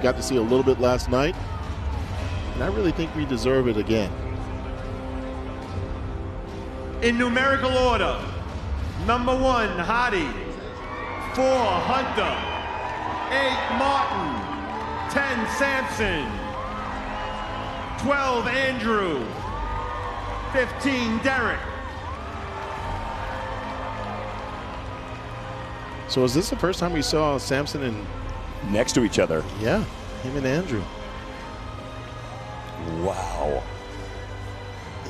got to see a little bit last night, and I really think we deserve it again. In numerical order, number 1, Hadi. 4, Hunter. 8, Martin. 10, Samson. 12, Andrew. 15, Derek. So is this the first time we saw Samson and next to each other? Yeah, him and Andrew. Wow.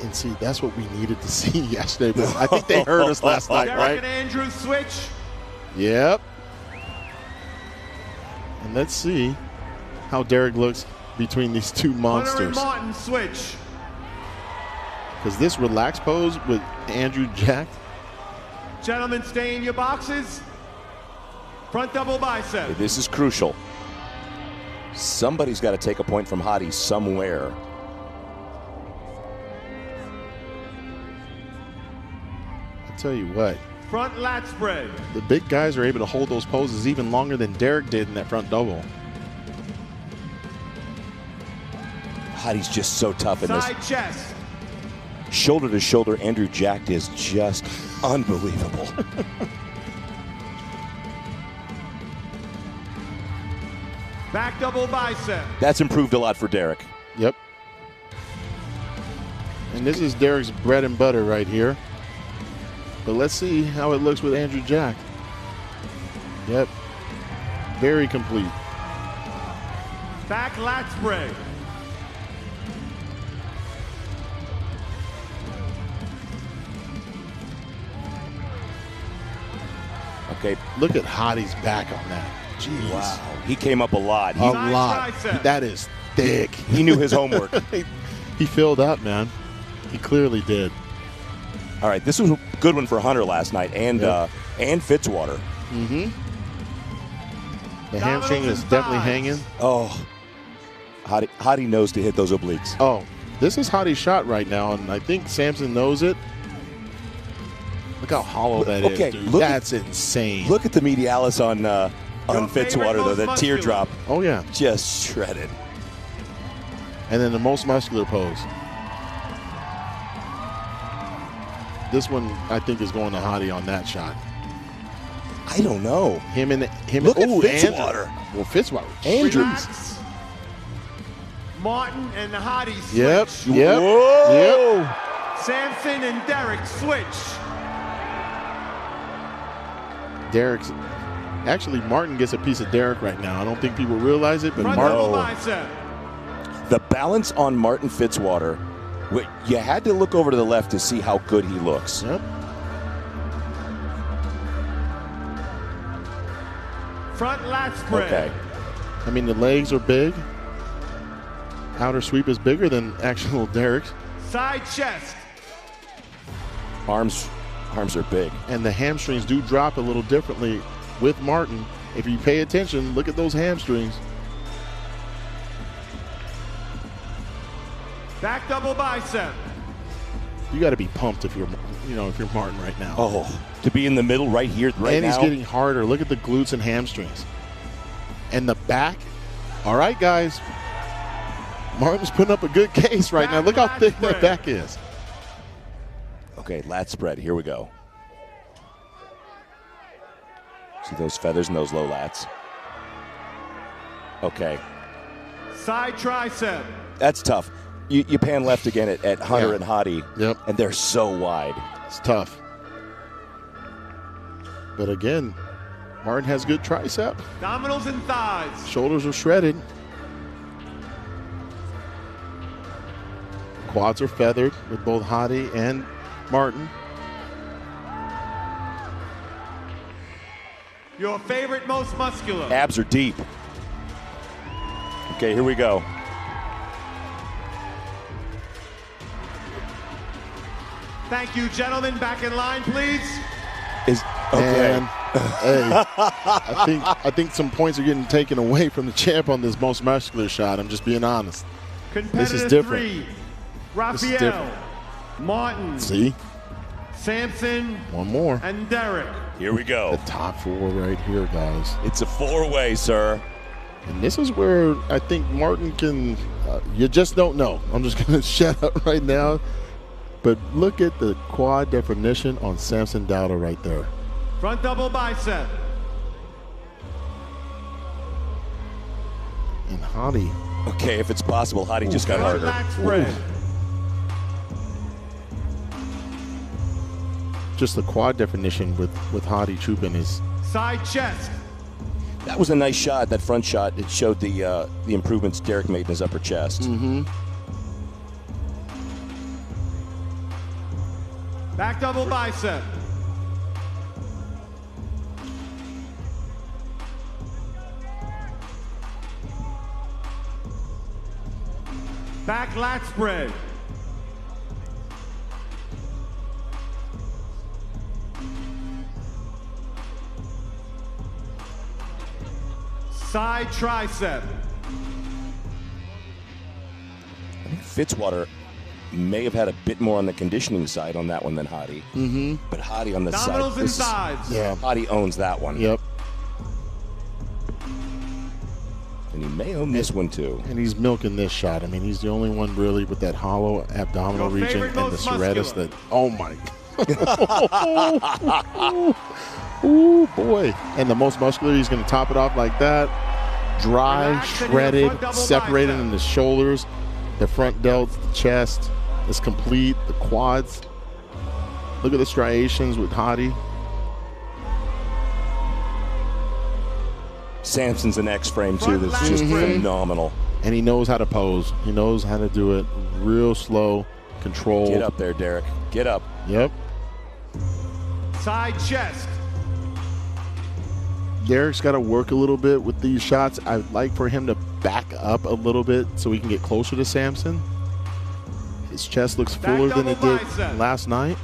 And see, that's what we needed to see yesterday. But I think they heard us last night, Derek right? and Andrew switch. Yep. And let's see how Derek looks between these two monsters. Hunter and Martin switch. Because this relaxed pose with Andrew jacked. Gentlemen, stay in your boxes. Front double bicep. This is crucial. Somebody's got to take a point from Hadi somewhere. I'll tell you what. Front lat spread. The big guys are able to hold those poses even longer than Derek did in that front double. Hadi's just so tough in this. Side chest. Shoulder to shoulder, Andrew jacked is just unbelievable. Back double bicep. That's improved a lot for Derek. Yep. And this is Derek's bread and butter right here. But let's see how it looks with Andrew Jack. Yep. Very complete. Back lat spread. Okay. Look at Hadi's back on that. Jeez. Wow. He came up a lot. A lot. That is thick. He knew his homework. He filled up, man. He clearly did. All right, this was a good one for Hunter last night, and and Fitzwater. Mm-hmm. The hamstring is definitely hanging. Oh, Hadi knows to hit those obliques. Oh, this is Hadi's shot right now, and I think Samson knows it. Look how hollow that is, dude. That's insane. Look at the medialis on Fitzwater, though. That teardrop. Oh, yeah. Just shredded. And then the most muscular pose. This one, I think, is going to Hadi on that shot. I don't know. Him. Look at Fitzwater. Well, Fitzwater. Andrew. Relax. Martin and Hadi switch. Yep. Whoa. Yep. Samson and Derek switch. Derek's actually Martin gets a piece of Derek right now. I don't think people realize it, but Front Martin. double bicep. The balance on Martin Fitzwater, you had to look over to the left to see how good he looks. Yep. Front lat spread. Okay. I mean, the legs are big. Outer sweep is bigger than actual Derek's. Side chest. Arms are big. And the hamstrings do drop a little differently with Martin. If you pay attention, look at those hamstrings. Back double bicep. You got to be pumped if you're Martin right now. Oh, to be in the middle right here, right and now. He's getting harder. Look at the glutes and hamstrings. And the back. All right, guys. Martin's putting up a good case right now. Look how thick that back is. Okay, lat spread. Here we go. See those feathers and those low lats. Okay. Side tricep. That's tough. You pan left again at Hunter and Hadi. Yep. And they're so wide. It's tough. But again, Martin has good tricep. Abdominals and thighs. Shoulders are shredded. Quads are feathered with both Hadi and Martin. Your favorite, most muscular. Abs are deep. Okay, here we go. Thank you, gentlemen. Back in line, please. Okay. And, hey, I think some points are getting taken away from the champ on this most muscular shot. I'm just being honest. This is different. 3, Raphael, different. Martin, See? Samson, One more. and Derek. Here we go. The top four right here, guys. It's a four-way, sir. And this is where I think Martin can, you just don't know. I'm just going to shut up right now. But look at the quad definition on Samson Dowda right there. Front double bicep. And Hadi. Okay, if it's possible, Hadi just got harder. Back spread. Just the quad definition with Hadi Chupin is. Side chest. That was a nice shot. That front shot, it showed the improvements Derek made in his upper chest. Mm-hmm. Back double bicep. Back lat spread. Side tricep. I think Fitzwater may have had a bit more on the conditioning side on that one than Hadi. Mm-hmm. But Hadi on the Dominoes side. and sides. Yeah. Hadi owns that one. Yep. And he may own this one too. And he's milking this shot. I mean, he's the only one really with that hollow abdominal Your region favorite, and the most serratus muscular. that, oh my. Ooh, boy. And the most muscular, he's going to top it off like that. Dry, Relax and shredded, your front double separated bicep. in the shoulders, the front delts, the chest is complete, the quads. Look at the striations with Hadi. Samson's an X-frame too. That's Front just lat spread. phenomenal. And he knows how to pose. He knows how to do it real slow, controlled. Get up there, Derek. Get up. Yep. Side chest. Derek's got to work a little bit with these shots. I'd like for him to back up a little bit so he can get closer to Samson. His chest looks fuller than it did last night.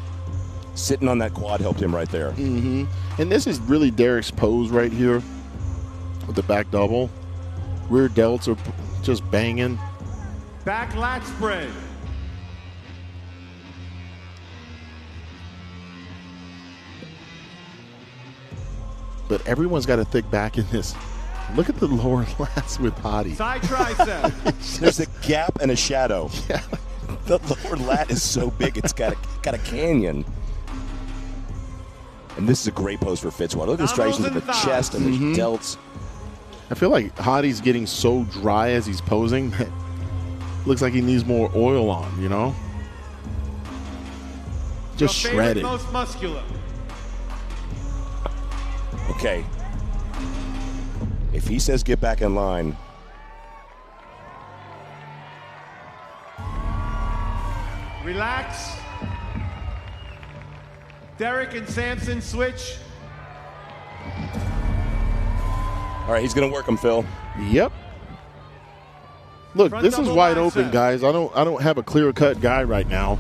Sitting on that quad helped him right there. Mm-hmm. And this is really Derek's pose right here with the back double. Rear delts are just banging. Back lat spread. But everyone's got a thick back in this. Look at the lower lats with Hadi. Side tricep. There's a gap and a shadow. Yeah. The lower lat is so big, it's got a canyon. And this is a great pose for Fitzwater. Look at the striations in the chest and the delts. I feel like Hadi's getting so dry as he's posing that looks like he needs more oil on, you know? Just Your favorite, shredded. most muscular. Okay. If he says get back in line, Relax. Derek and Samson switch. all right, he's going to work him, Phil. Yep. Look, Front this is double wide bicep. open, guys. I don't have a clear-cut guy right now.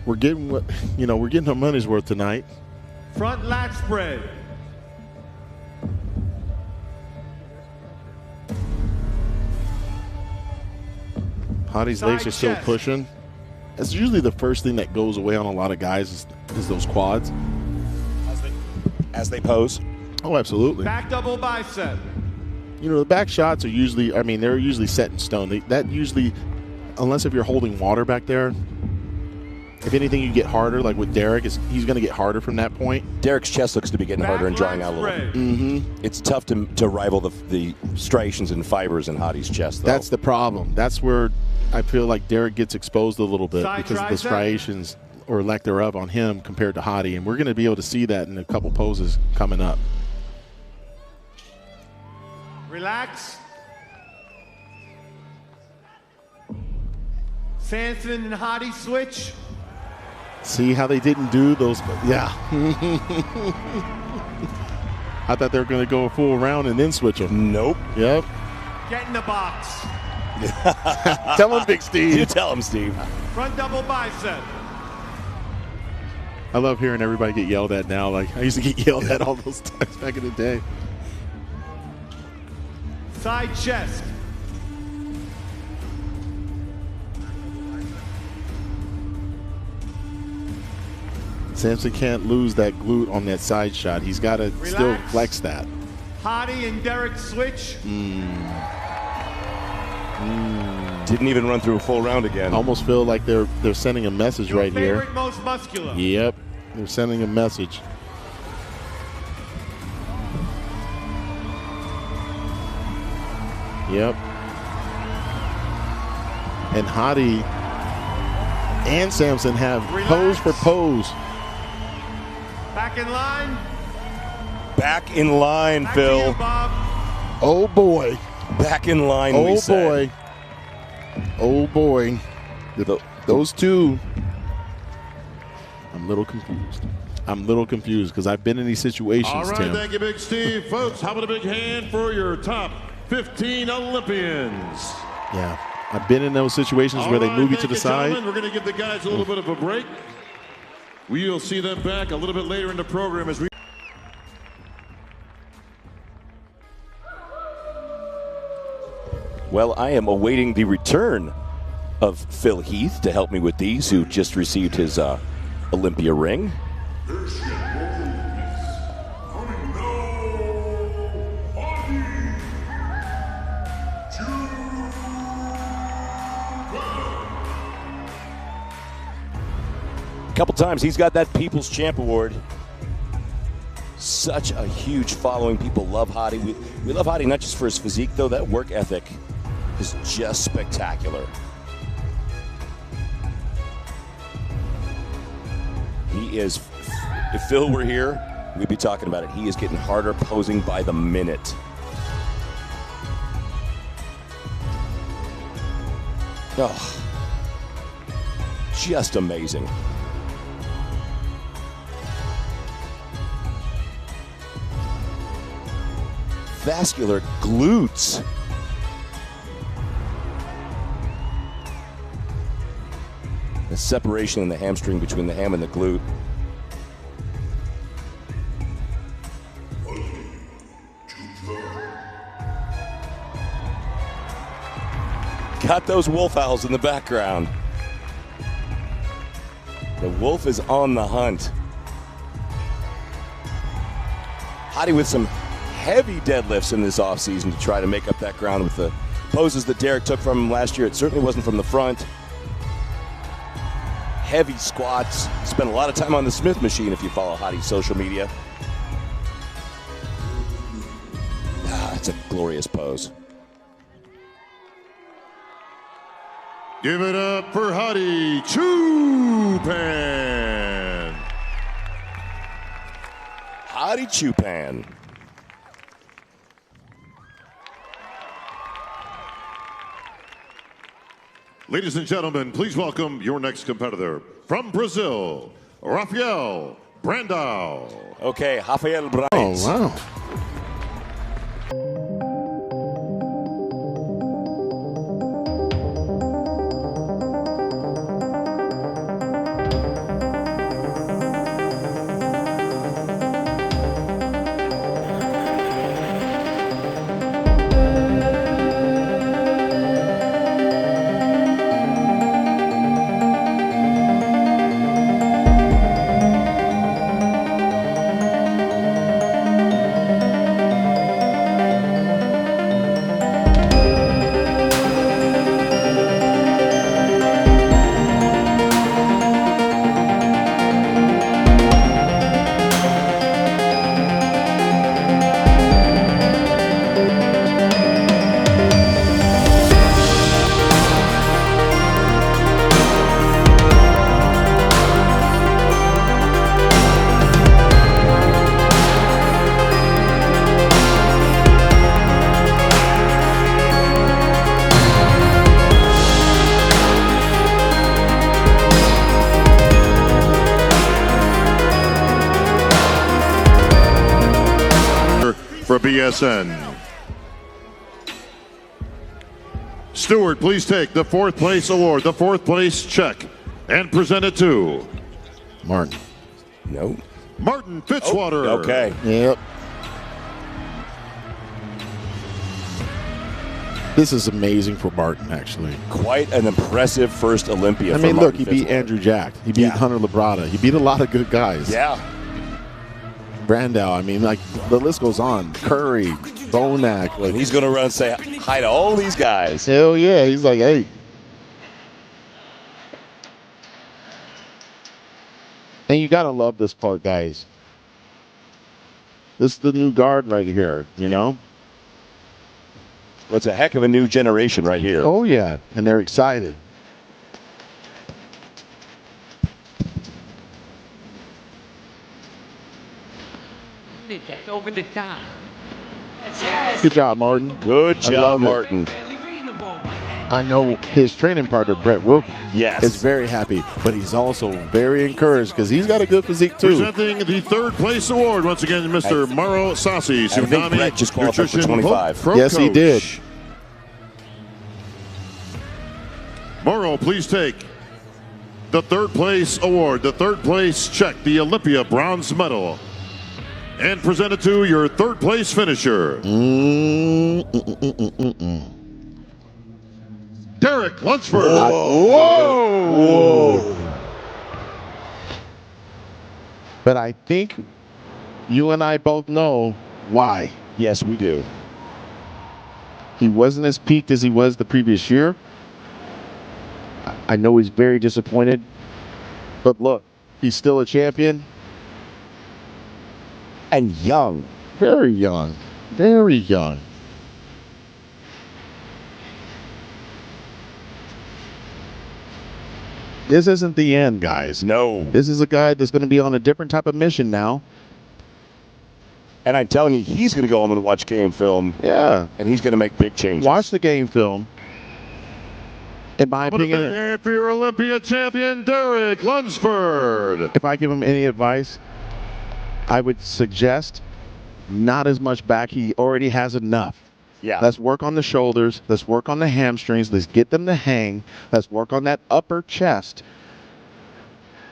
We're getting what we're getting our money's worth tonight. Front lat spread. Hadi's Side legs are still chest. pushing. That's usually the first thing that goes away on a lot of guys is those quads. As they pose. Oh, absolutely. Back double bicep. The back shots are usually, they're usually set in stone. That usually, unless if you're holding water back there, if anything, you get harder. Like with Derek, he's going to get harder from that point. Derek's chest looks to be getting harder and drying out a little bit. Mm-hmm. It's tough to rival the striations and fibers in Hadi's chest, though. That's the problem. That's where I feel like Derek gets exposed a little bit Side because of the tricep. striations or lack thereof on him compared to Hadi. And we're going to be able to see that in a couple poses coming up. Relax. Samson and Hadi switch. See how they didn't do those? Yeah. I thought they were going to go a full round and then switch them. Nope. Yep. Get in the box. Tell him, Big Steve. You tell him, Steve. Front double bicep. I love hearing everybody get yelled at now. Like I used to get yelled at all those times back in the day. Side chest. Samson can't lose that glute on that side shot. He's got to still Relax. flex that. Hadi and Derek switch. Didn't even run through a full round again. I almost feel like they're sending a message Your right here. favorite, most muscular. Yep, they're sending a message. Yep. And Hadi and Samson have pose for pose. Back in line. Back in line, Back Phil. to you, Bob. Oh boy. Back in line, we Oh said. boy. Oh boy. Those two. I'm a little confused. I'm a little confused because I've been in these situations, All right, Tim. thank you, Big Steve. Folks, how about a big hand for your top 15 Olympians? Yeah. I've been in those situations where they move you to the side. We're going to give the guys a little bit of a break. We'll see them back a little bit later in the program as we. Well, I am awaiting the return of Phil Heath to help me with these, who just received his Olympia ring. A couple times he's got that People's Champ Award. Such a huge following. People love Hadi. We love Hadi not just for his physique, though. That work ethic is just spectacular. He is, if Phil were here, we'd be talking about it. He is getting harder posing by the minute. Oh, just amazing. Vascular glutes. The separation in the hamstring between the ham and the glute. Got those wolf owls in the background. The wolf is on the hunt. Hadi with some heavy deadlifts in this offseason to try to make up that ground with the poses that Derek took from him last year. It certainly wasn't from the front. Heavy squats. Spent a lot of time on the Smith machine if you follow Hadi's social media. It's a glorious pose. Give it up for Hadi Choopan. Hadi Choopan. Ladies and gentlemen, please welcome your next competitor from Brazil, Rafael Brandao. Okay, Rafael Brandao. Oh, wow. For BSN. Stewart, please take the 4th place award, the 4th place check, and present it to Martin. No. Martin Fitzwater. Oh, okay. Yep. This is amazing for Martin, actually. Quite an impressive first Olympia. I for mean, Martin look, he beat Fitzwater. Andrew Jack. He beat Hunter Labrada. He beat a lot of good guys. Yeah. Brandau. I mean, like, the list goes on. Curry, Bonac. Like, He's going to run and say hi to all these guys. hell yeah. He's like, hey. And you got to love this part, guys. This is the new guard right here, you know? Well, it's a heck of a new generation right here. Oh, yeah. And they're excited. That's over the top. Good job, Martin. Good I job, love it. Martin. I know his training partner, Brett Wilkie, Yes. is very happy, but he's also very encouraged because he's got a good physique, too. Presenting the third place award, once again, Mr. Mauro Sassi, I think Brett Tsunami just qualified for Nutrition 25. Pro Yes, he Coach. did. Mauro, please take the third place award, the third place check, the Olympia bronze medal, and present it to your third place finisher, Derek Lunsford. Whoa! But I think you and I both know why. Yes, we do. He wasn't as peaked as he was the previous year. I know he's very disappointed. But look, he's still a champion. And young. Very young. Very young. This isn't the end, guys. No. This is a guy that's going to be on a different type of mission now. And I'm telling you, he's going to go home and watch game film, Yeah. and he's going to make big changes. Watch the game film. In my Put it opinion, there for your Olympia champion, Derek Lunsford. if I give him any advice, I would suggest not as much back. He already has enough. Yeah. Let's work on the shoulders. Let's work on the hamstrings. Let's get them to hang. Let's work on that upper chest.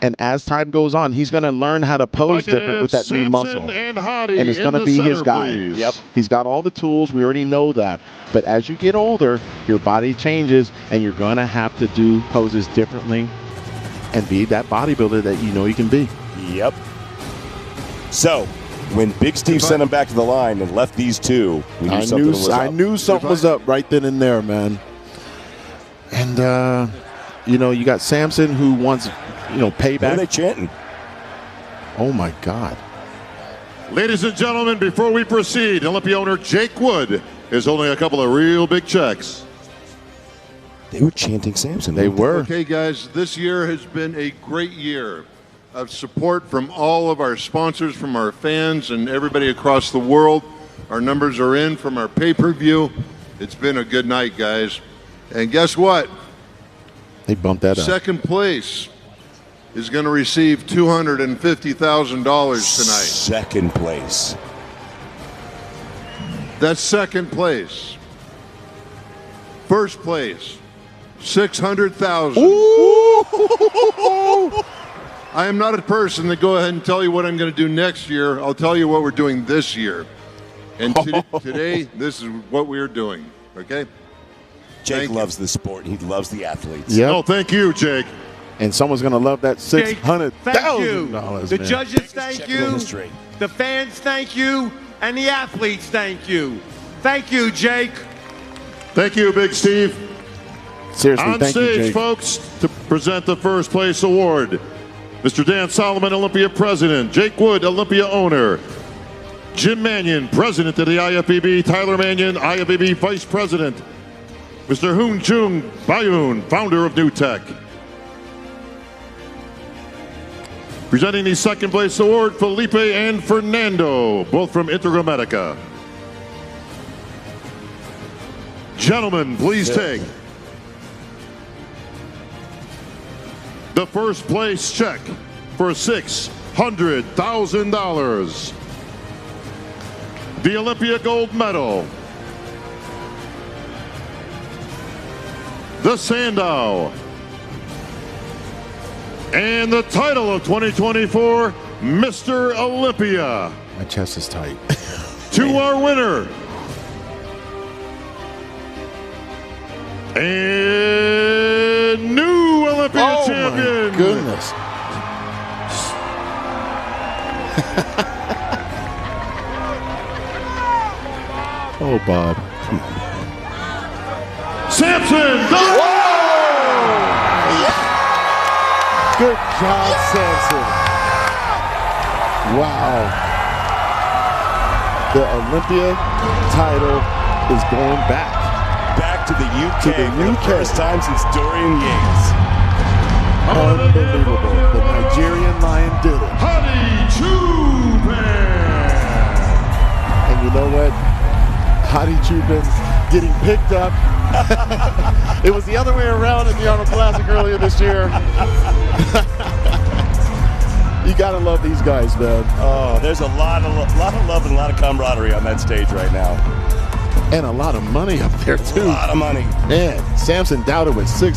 And as time goes on, he's going to learn how to pose different with that new Samson muscle. and Hadi And it's in going to the be his center, guy. please. Yep. He's got all the tools. We already know that. But as you get older, your body changes, and you're going to have to do poses differently and be that bodybuilder that you know you can be. Yep. So, when Big Steve sent him back to the line and left these two, we knew something was up. I knew something was up right then and there, man. And, you know, you got Samson who wants, you know, What are payback. they chanting? Oh, my God. Ladies and gentlemen, before we proceed, Olympia owner Jake Wood is holding a couple of real big checks. They were chanting Samson. They were. Okay, guys, this year has been a great year of support from all of our sponsors, from our fans, and everybody across the world. Our numbers are in from our pay-per-view. It's been a good night, guys. And guess what? They bumped that up. Second place is going to receive $250,000 tonight. Second place. That's second place. First place, $600,000. I am not a person to go ahead and tell you what I'm going to do next year. I'll tell you what we're doing this year. And today, this is what we're doing. Okay? Jake Thank you. loves the sport. He loves the athletes. Yep. Oh, thank you, Jake. And someone's going to love that Jake, thank you. $600,000. The man. judges, thank Check in you. history. The fans, thank you. And the athletes, thank you. Thank you, Jake. Thank you, Big Steve. Seriously, On thank you, stage, Jake. folks, to present the first place award, Mr. Dan Solomon, Olympia president, Jake Wood, Olympia owner, Jim Mannion, president of the IFBB, Tyler Mannion, IFBB vice president, Mr. Hoon Jung Bayun, founder of New Tech. Presenting the second place award, Felipe and Fernando, both from Intergrammatica. Gentlemen, please take the first place check for $600,000. The Olympia gold medal. The Sandow. And the title of 2024, Mr. Olympia. My chest is tight. To our winner. And new Olympia champion. My goodness. Oh, Bob. Samson! Good job, Samson. Wow. The Olympia title is going back. Back to the UK. To the UK. First time since Dorian Yates. Unbelievable. The Nigerian Lion did it. Hadi Choopan! And you know what? Hadi Choopan getting picked up. It was the other way around in the Arnold Classic earlier this year. You gotta love these guys, man. Oh, there's a lot of love and a lot of camaraderie on that stage right now. And a lot of money up there, too. A lot of money. Man, Samson Dowda with 600.